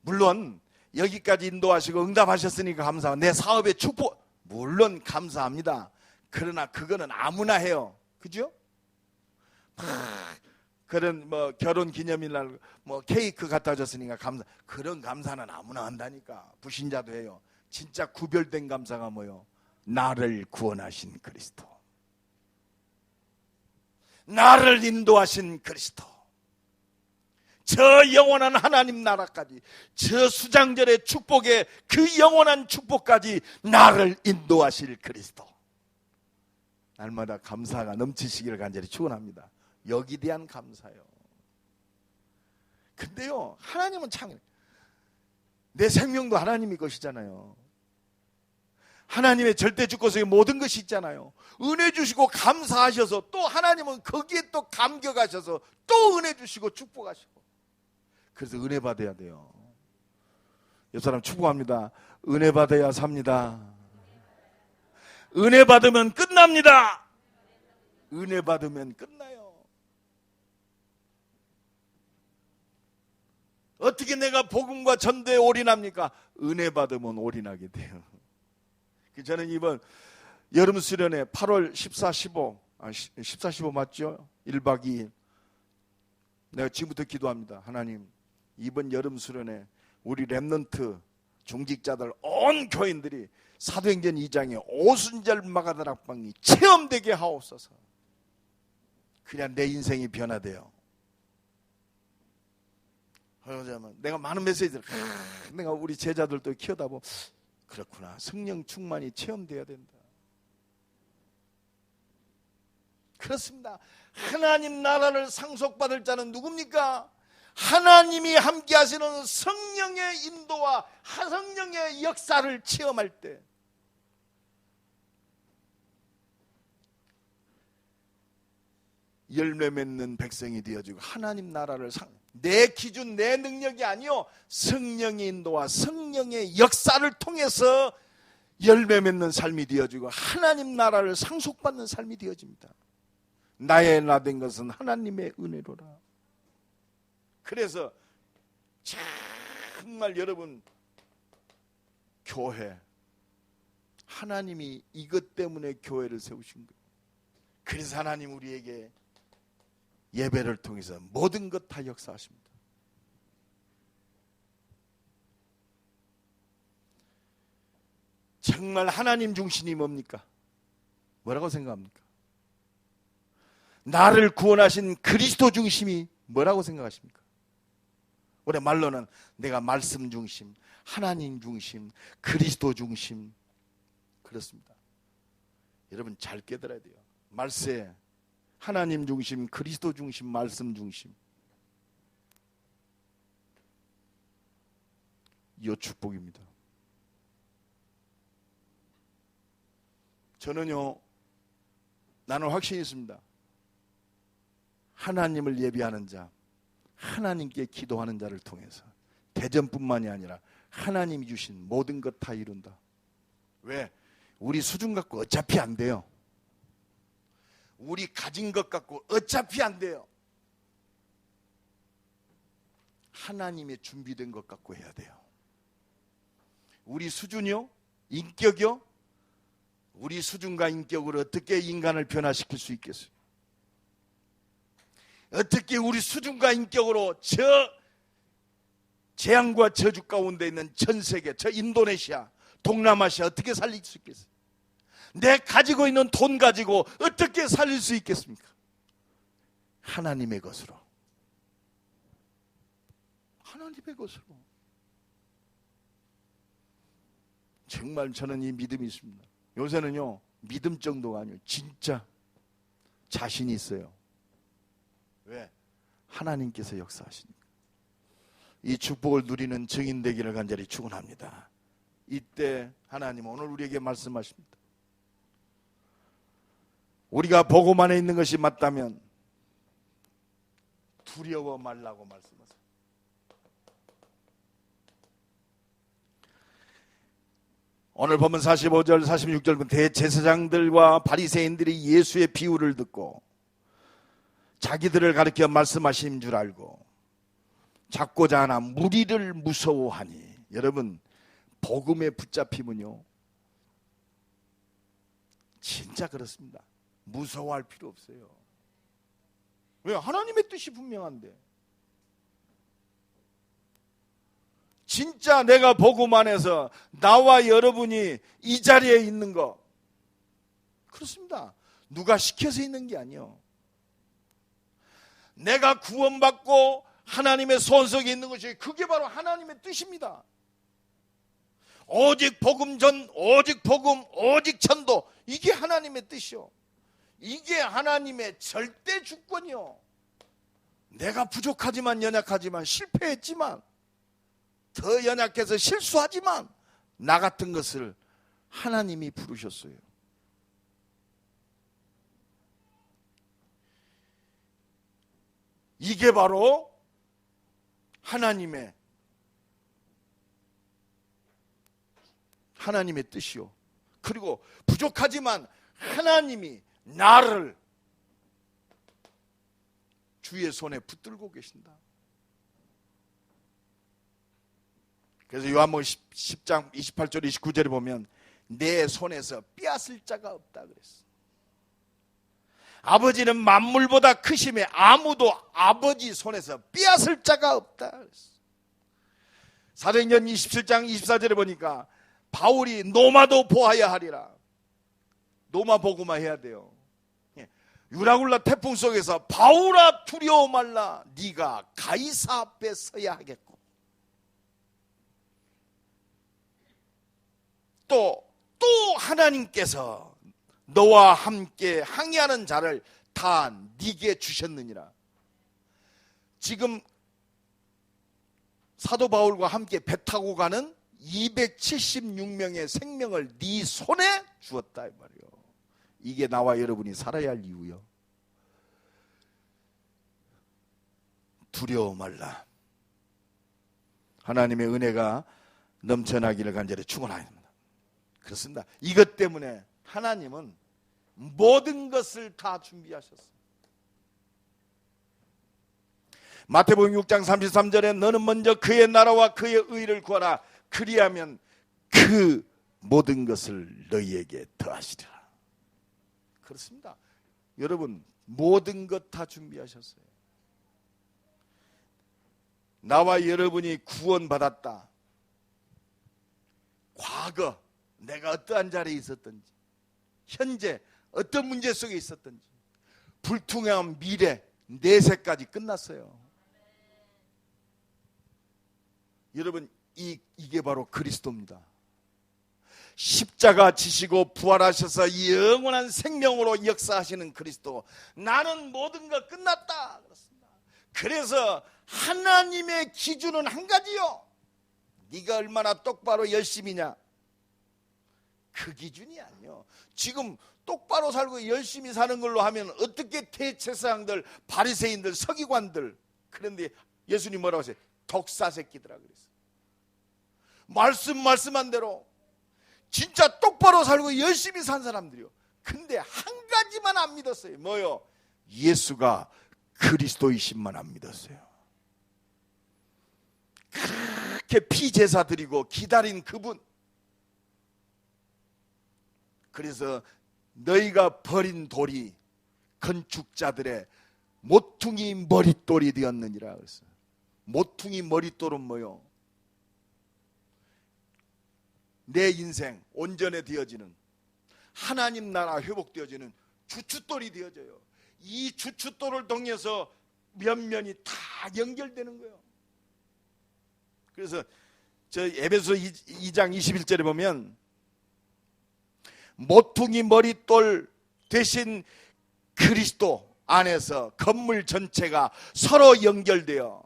물론 여기까지 인도하시고 응답하셨으니까 감사하고 내 사업의 축복 물론 감사합니다. 그러나 그거는 아무나 해요. 그죠? 그런 뭐 결혼 기념일날 뭐 케이크 갖다 줬으니까 감사. 그런 감사는 아무나 한다니까. 불신자도 해요. 진짜 구별된 감사가 뭐요? 나를 구원하신 그리스도, 나를 인도하신 그리스도, 저 영원한 하나님 나라까지, 저 수장절의 축복의 그 영원한 축복까지 나를 인도하실 그리스도. 날마다 감사가 넘치시기를 간절히 축원합니다. 여기 대한 감사요. 근데요, 하나님은 참, 내 생명도 하나님의 것이잖아요. 하나님의 절대 주권 속에 모든 것이 있잖아요. 은혜 주시고 감사하셔서 또 하나님은 거기에 또 감격하셔서 또 은혜 주시고 축복하시고. 그래서 은혜 받아야 돼요. 옆 사람 축복합니다. 은혜 받아야 삽니다. 은혜 받으면 끝납니다. 은혜 받으면 끝나요. 어떻게 내가 복음과 전도에 올인합니까? 은혜 받으면 올인하게 돼요. 저는 이번 여름 수련회 8월 14, 15 14, 15 맞죠? 1박 2일 내가 지금부터 기도합니다. 하나님, 이번 여름 수련회 우리 렘넌트 중직자들 온 교인들이 사도행전 2장의 오순절 마가다락방이 체험되게 하옵소서. 그냥 내 인생이 변화돼요. 내가 많은 메시지를 내가 우리 제자들도 키워다 보면 그렇구나, 성령 충만이 체험돼야 된다. 그렇습니다. 하나님 나라를 상속받을 자는 누굽니까? 하나님이 함께 하시는 성령의 인도와 성령의 역사를 체험할 때, 열매 맺는 백성이 되어지고 하나님 나라를 내 기준, 내 능력이 아니요, 성령의 인도와 성령의 역사를 통해서 열매 맺는 삶이 되어지고 하나님 나라를 상속받는 삶이 되어집니다. 나의 나된 것은 하나님의 은혜로라. 그래서 정말 여러분, 교회, 하나님이 이것 때문에 교회를 세우신 거예요. 그래서 하나님 우리에게 예배를 통해서 모든 것 다 역사하십니다. 정말 하나님 중심이 뭡니까? 뭐라고 생각합니까? 나를 구원하신 그리스도 중심이 뭐라고 생각하십니까? 우리 말로는 내가 말씀 중심, 하나님 중심, 그리스도 중심. 그렇습니다. 여러분 잘 깨달아야 돼요. 말세, 하나님 중심, 그리스도 중심, 말씀 중심. 이 축복입니다. 저는요, 나는 확신이 있습니다. 하나님을 예비하는 자, 하나님께 기도하는 자를 통해서 대전뿐만이 아니라 하나님이 주신 모든 것 다 이룬다. 왜? 우리 수준 갖고 어차피 안 돼요. 우리 가진 것 갖고 어차피 안 돼요. 하나님의 준비된 것 갖고 해야 돼요. 우리 수준이요? 인격이요? 우리 수준과 인격으로 어떻게 인간을 변화시킬 수 있겠어요? 어떻게 우리 수준과 인격으로 저 재앙과 저주 가운데 있는 전 세계, 저 인도네시아, 동남아시아 어떻게 살릴 수 있겠어요? 내 가지고 있는 돈 가지고 어떻게 살릴 수 있겠습니까? 하나님의 것으로. 하나님의 것으로. 정말 저는 이 믿음이 있습니다. 요새는요, 믿음 정도가 아니에요. 진짜 자신이 있어요. 왜? 하나님께서 역사하시니까. 이 축복을 누리는 증인 되기를 간절히 축원합니다. 이때 하나님은 오늘 우리에게 말씀하십니다. 우리가 복음 안에 있는 것이 맞다면 두려워 말라고 말씀하세요. 오늘 보면 45절 46절 대제사장들과 바리새인들이 예수의 비유를 듣고 자기들을 가리켜 말씀하신 줄 알고 잡고자 하나 무리를 무서워하니, 여러분 복음에 붙잡히면요 진짜 그렇습니다. 무서워할 필요 없어요. 왜? 하나님의 뜻이 분명한데. 진짜 내가 복음 안에서 나와 여러분이 이 자리에 있는 거, 그렇습니다. 누가 시켜서 있는 게 아니에요. 내가 구원받고 하나님의 손 속에 있는 것이, 그게 바로 하나님의 뜻입니다. 오직 복음 전, 오직 복음, 오직 전도, 이게 하나님의 뜻이요. 이게 하나님의 절대 주권이요. 내가 부족하지만, 연약하지만, 실패했지만, 더 연약해서 실수하지만 나 같은 것을 하나님이 부르셨어요. 이게 바로 하나님의 뜻이요. 그리고 부족하지만 하나님이 나를 주의 손에 붙들고 계신다. 그래서 요한복음 10장 28절 29절에 보면 내 손에서 빼앗을 자가 없다 그랬어. 아버지는 만물보다 크심에 아무도 아버지 손에서 빼앗을 자가 없다 그랬어. 사도행전 27장 24절에 보니까 바울이 노마도 보아야 하리라. 노마 보고만 해야 돼요. 유라굴라 태풍 속에서 바울아 두려워 말라, 네가 가이사 앞에 서야 하겠고, 또 하나님께서 너와 함께 항해하는 자를 다 네게 주셨느니라. 지금 사도 바울과 함께 배 타고 가는 276명의 생명을 네 손에 주었다 이 말이에요. 이게 나와 여러분이 살아야 할 이유요. 두려워 말라. 하나님의 은혜가 넘쳐나기를 간절히 축원합니다. 그렇습니다. 이것 때문에 하나님은 모든 것을 다 준비하셨어요. 마태복음 6장 33절에 너는 먼저 그의 나라와 그의 의를 구하라. 그리하면 그 모든 것을 너희에게 더하시리라. 그렇습니다. 여러분 모든 것 다 준비하셨어요. 나와 여러분이 구원받았다. 과거 내가 어떠한 자리에 있었든지, 현재 어떤 문제 속에 있었든지, 불투명한 미래, 내세까지 끝났어요. 여러분 이게 바로 그리스도입니다. 십자가 지시고 부활하셔서 영원한 생명으로 역사하시는 그리스도. 나는 모든 것 끝났다 그렇습니다. 그래서 하나님의 기준은 한 가지요. 네가 얼마나 똑바로 열심히냐, 그 기준이 아니요. 지금 똑바로 살고 열심히 사는 걸로 하면 어떻게 대제사장들, 바리새인들, 서기관들, 그런데 예수님 뭐라고 하세요? 독사 새끼들아 그랬어요. 말씀한 대로 진짜 똑바로 살고 열심히 산 사람들이요. 근데 한 가지만 안 믿었어요. 뭐요? 예수가 그리스도이신만 안 믿었어요. 그렇게 피제사 드리고 기다린 그분. 그래서 너희가 버린 돌이 건축자들의 모퉁이 머릿돌이 되었느니라 그랬어요. 모퉁이 머릿돌은 뭐요? 내 인생 온전히 되어지는, 하나님 나라 회복되어지는 주춧돌이 되어져요. 이 주춧돌을 통해서 면면이 다 연결되는 거예요. 그래서 저 에베소 2장 21절에 보면 모퉁이 머릿돌 대신 그리스도, 안에서 건물 전체가 서로 연결되어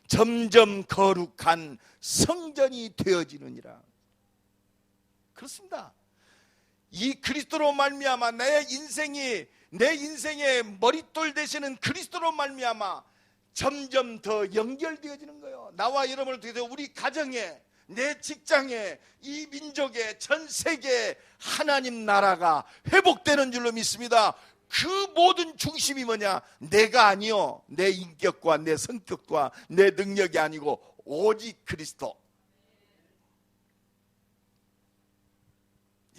점점 거룩한 성전이 되어지느니라. 그렇습니다. 이 그리스도로 말미암아 내 인생의 머릿돌 되시는 그리스도로 말미암아 점점 더 연결되어지는 거예요. 나와 여러분을 통해서 우리 가정에, 내 직장에, 이 민족에, 전 세계에 하나님 나라가 회복되는 줄로 믿습니다. 그 모든 중심이 뭐냐? 내가 아니요, 내 인격과 내 성격과 내 능력이 아니고 오직 그리스도.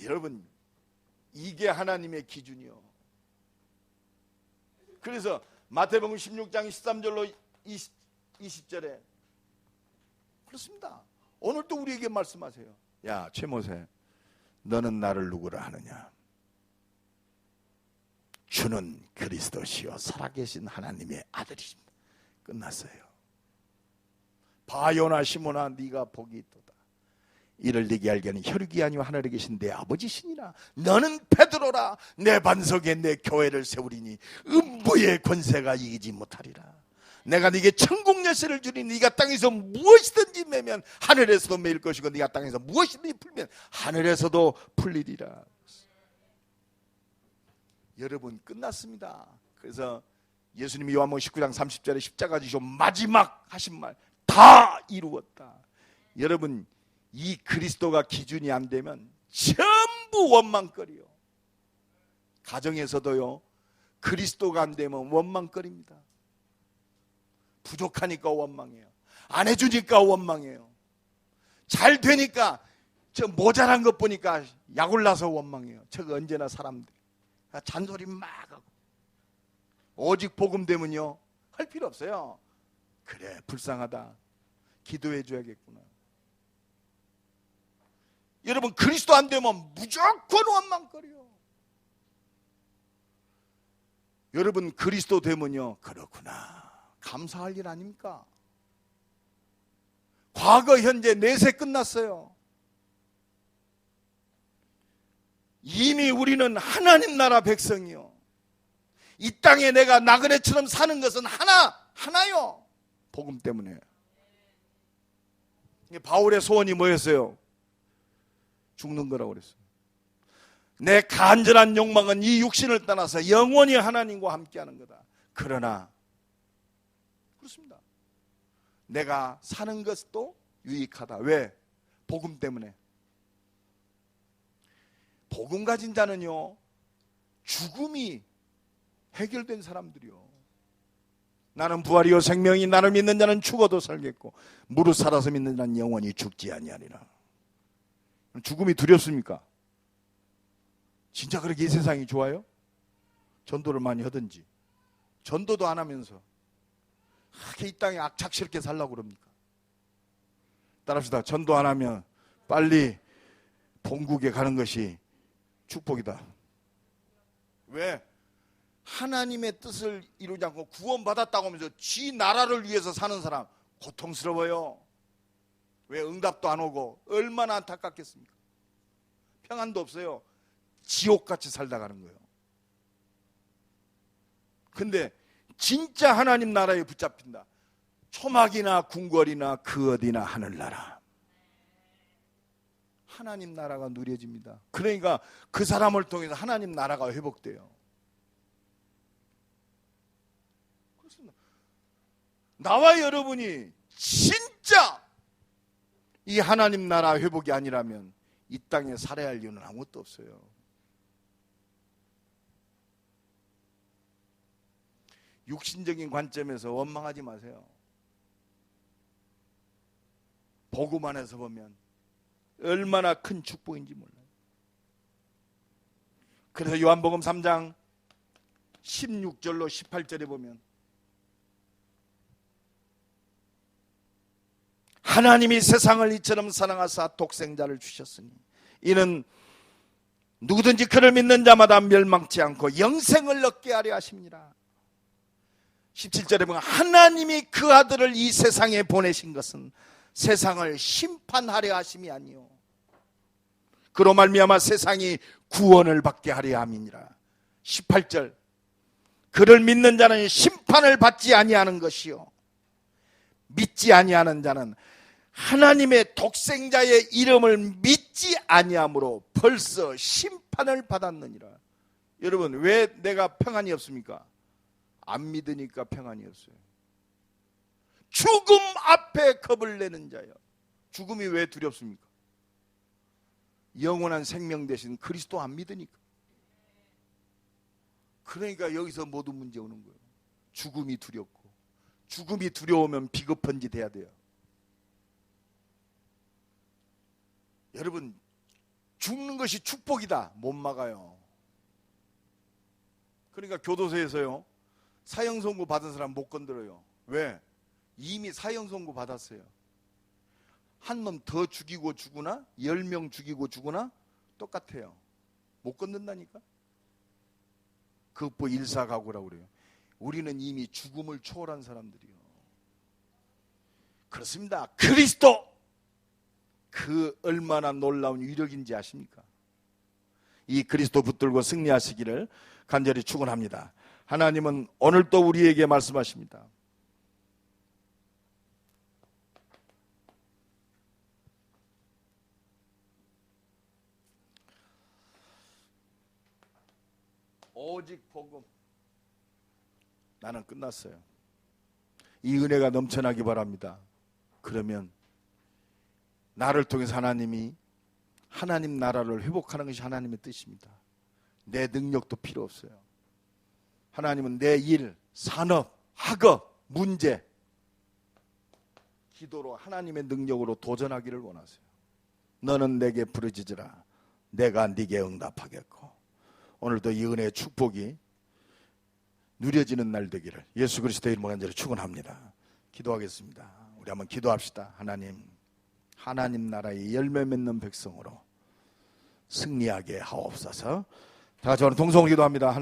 여러분, 이게 하나님의 기준이요. 그래서 마태복음 16장 13절로 20절에 그렇습니다. 오늘 또 우리에게 말씀하세요. 야, 최모세, 너는 나를 누구라 하느냐? 주는 그리스도시요 살아계신 하나님의 아들이십니다. 끝났어요. 바요나 시몬아, 네가 복이 있도다. 이를 네게 알게 하는 혈육이 아니요 하늘에 계신 내 아버지시니라. 너는 베드로라. 내 반석에 내 교회를 세우리니 음부의 권세가 이기지 못하리라. 내가 네게 천국 열쇠를 주니 네가 땅에서 무엇이든지 매면 하늘에서도 매일 것이고 네가 땅에서 무엇이든지 풀면 하늘에서도 풀리리라. 여러분, 끝났습니다. 그래서 예수님이 요한복음 19장 30절에 십자가 지시고 마지막 하신 말, 다 이루었다. 여러분, 이 그리스도가 기준이 안 되면 전부 원망거리요. 가정에서도요, 그리스도가 안 되면 원망거립니다. 부족하니까 원망해요. 안 해주니까 원망해요. 잘 되니까 저 모자란 것 보니까 약올라서 원망해요. 저거 언제나 사람들 잔소리 막 하고. 오직 복음 되면요 할 필요 없어요. 그래, 불쌍하다, 기도해 줘야겠구나. 여러분, 그리스도 안 되면 무조건 원망거려요. 여러분, 그리스도 되면요, 그렇구나, 감사할 일 아닙니까? 과거 현재 내세 끝났어요. 이미 우리는 하나님 나라 백성이요, 이 땅에 내가 나그네처럼 사는 것은 하나요. 복음 때문에. 바울의 소원이 뭐였어요? 죽는 거라고 그랬어요. 내 간절한 욕망은 이 육신을 떠나서 영원히 하나님과 함께하는 거다. 그러나 그렇습니다. 내가 사는 것도 유익하다. 왜? 복음 때문에. 복음 가진 자는요, 죽음이 해결된 사람들이요. 나는 부활이요 생명이, 나를 믿는 자는 죽어도 살겠고 무릇 살아서 믿는 자는 영원히 죽지 아니하리라. 죽음이 두렵습니까? 진짜 그렇게 이 세상이 좋아요? 전도를 많이 하든지 전도도 안 하면서 그렇게 이 땅에 악착스럽게 살라고 그럽니까? 따라합시다. 전도 안 하면 빨리 본국에 가는 것이 축복이다. 왜? 하나님의 뜻을 이루지 않고 구원받았다고 하면서 지 나라를 위해서 사는 사람 고통스러워요. 왜? 응답도 안 오고 얼마나 안타깝겠습니까? 평안도 없어요. 지옥같이 살다 가는 거예요. 근데 진짜 하나님 나라에 붙잡힌다. 초막이나 궁궐이나 그 어디나 하늘나라. 하나님 나라가 누려집니다. 그러니까 그 사람을 통해서 하나님 나라가 회복돼요. 그렇습니다. 나와 여러분이 진짜 이 하나님 나라 회복이 아니라면 이 땅에 살아야 할 이유는 아무것도 없어요. 육신적인 관점에서 원망하지 마세요. 복음 안에서 보면 얼마나 큰 축복인지 몰라요. 그래서 요한복음 3장 16절로 18절에 보면 하나님이 세상을 이처럼 사랑하사 독생자를 주셨으니 이는 누구든지 그를 믿는 자마다 멸망치 않고 영생을 얻게 하려 하심이라. 17절에 보면 하나님이 그 아들을 이 세상에 보내신 것은 세상을 심판하려 하심이 아니요 그로 말미암아 세상이 구원을 받게 하려 함이니라. 18절 그를 믿는 자는 심판을 받지 아니하는 것이요 믿지 아니하는 자는 하나님의 독생자의 이름을 믿지 아니함으로 벌써 심판을 받았느니라. 여러분, 왜 내가 평안이 없습니까? 안 믿으니까 평안이 없어요. 죽음 앞에 겁을 내는 자요. 죽음이 왜 두렵습니까? 영원한 생명 대신 그리스도 안 믿으니까. 그러니까 여기서 모든 문제 오는 거예요. 죽음이 두렵고, 죽음이 두려우면 비겁한 짓 해야 돼요. 여러분, 죽는 것이 축복이다. 못 막아요. 그러니까 교도소에서요, 사형 선고 받은 사람 못 건드려요. 왜? 이미 사형 선고 받았어요. 한 놈 더 죽이고 죽으나 10명 죽이고 죽으나 똑같아요. 못 건든다니까. 그것보 일사각오라고 그래요. 우리는 이미 죽음을 초월한 사람들이요. 그렇습니다. 그리스도, 그 얼마나 놀라운 위력인지 아십니까? 이 그리스도 붙들고 승리하시기를 간절히 축원합니다. 하나님은 오늘도 우리에게 말씀하십니다. 오직 복음. 나는 끝났어요. 이 은혜가 넘쳐나기 바랍니다. 그러면 나를 통해서 하나님이 하나님 나라를 회복하는 것이 하나님의 뜻입니다. 내 능력도 필요 없어요. 하나님은 내 일, 산업, 학업, 문제, 기도로 하나님의 능력으로 도전하기를 원하세요. 너는 내게 부르짖으라. 내가 네게 응답하겠고. 오늘도 이 은혜의 축복이 누려지는 날 되기를 예수 그리스도의 이름으로 간절히 축원합니다. 기도하겠습니다. 우리 한번 기도합시다. 하나님 나라의 열매 맺는 백성으로 승리하게 하옵소서. 다 같이 오늘 동성으로 기도합니다.